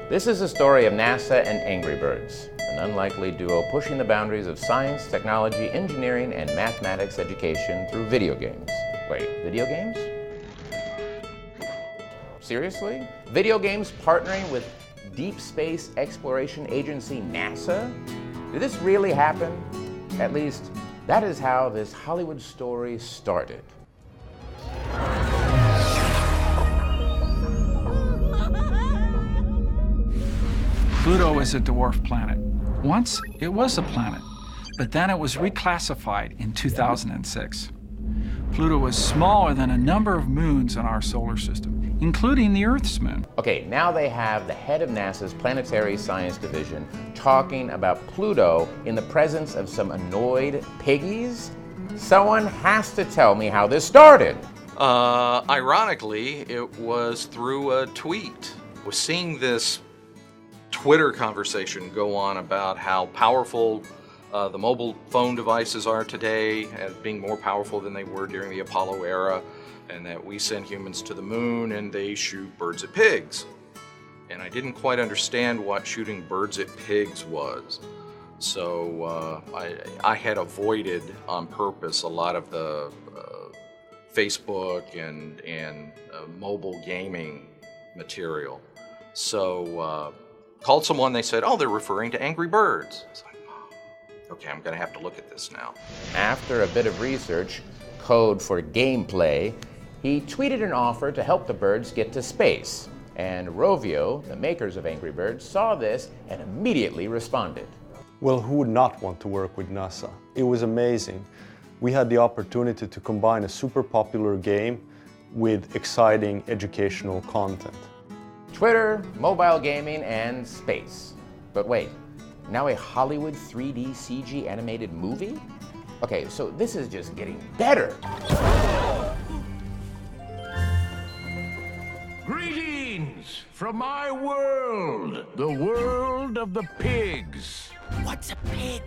This is the story of NASA and Angry Birds, an unlikely duo pushing the boundaries of science, technology, engineering, and mathematics education through video games. Wait, video games? Seriously? Video games partnering with Deep Space Exploration Agency NASA? Did this really happen? At least, that is how this Hollywood story started. Pluto is a dwarf planet. Once, it was a planet, but then it was reclassified in 2006. Pluto was smaller than a number of moons in our solar system, including the Earth's moon. Okay, now they have the head of NASA's Planetary Science Division talking about Pluto in the presence of some annoyed piggies? Someone has to tell me how this started. Ironically, it was through a tweet. I was seeing this Twitter conversation go on about how powerful the mobile phone devices are today, as being more powerful than they were during the Apollo era, and that we send humans to the moon and they shoot birds at pigs. And I didn't quite understand what shooting birds at pigs was. So I had avoided on purpose a lot of the Facebook and mobile gaming material. So called someone, they said, oh, they're referring to Angry Birds. I was like, oh, okay, I'm gonna have to look at this now. After a bit of research, code for gameplay, he tweeted an offer to help the birds get to space. And Rovio, the makers of Angry Birds, saw this and immediately responded. Well, who would not want to work with NASA? It was amazing. We had the opportunity to combine a super popular game with exciting educational content. Twitter, mobile gaming, and space. But wait, now a Hollywood 3D CG animated movie? Okay, so this is just getting better. Greetings from my world, the world of the pigs. What's a pig?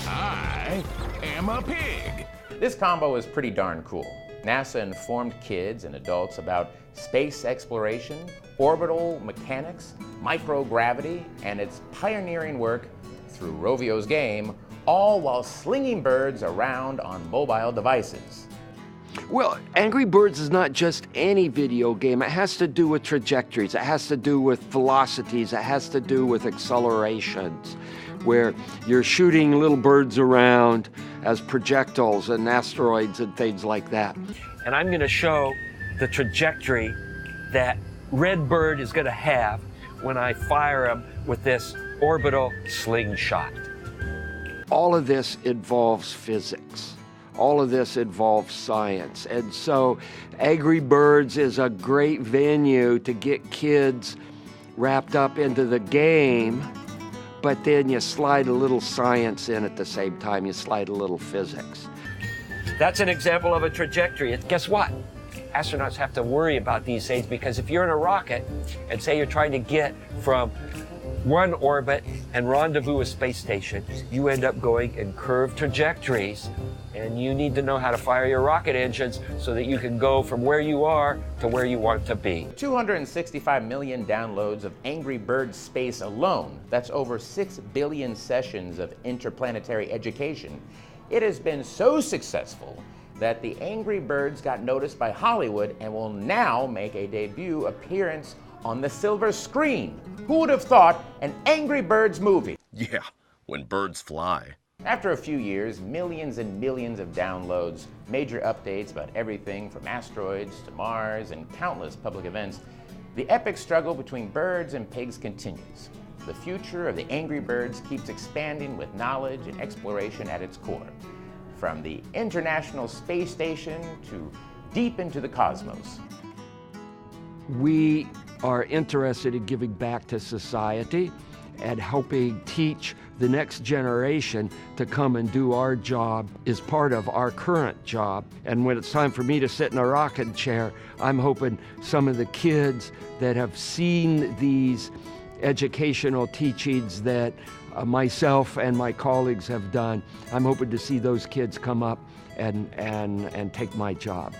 I am a pig. This combo is pretty darn cool. NASA informed kids and adults about space exploration, orbital mechanics, microgravity, and its pioneering work through Rovio's game, all while slinging birds around on mobile devices. Well, Angry Birds is not just any video game. It has to do with trajectories. It has to do with velocities. It has to do with accelerations, where you're shooting little birds around as projectiles and asteroids and things like that. And I'm going to show the trajectory that Red Bird is going to have when I fire him with this orbital slingshot. All of this involves physics. All of this involves science. And so Angry Birds is a great venue to get kids wrapped up into the game, but then you slide a little science in at the same time. You slide a little physics. That's an example of a trajectory. And guess what? Astronauts have to worry about these things because if you're in a rocket and say you're trying to get from one orbit and rendezvous a space station, you end up going in curved trajectories, and you need to know how to fire your rocket engines so that you can go from where you are to where you want to be. 265 million downloads of Angry Birds Space alone. That's over 6 billion sessions of interplanetary education. It has been so successful that the Angry Birds got noticed by Hollywood and will now make a debut appearance on the silver screen. Who would have thought an Angry Birds movie? Yeah, when birds fly. After a few years, millions and millions of downloads, major updates about everything from asteroids to Mars, and countless public events, the epic struggle between birds and pigs continues. The future of the Angry Birds keeps expanding with knowledge and exploration at its core. From the International Space Station to deep into the cosmos. We are interested in giving back to society and helping teach the next generation to come and do our job is part of our current job. And when it's time for me to sit in a rocking chair, I'm hoping some of the kids that have seen these educational teachings that myself and my colleagues have done, I'm hoping to see those kids come up and take my job.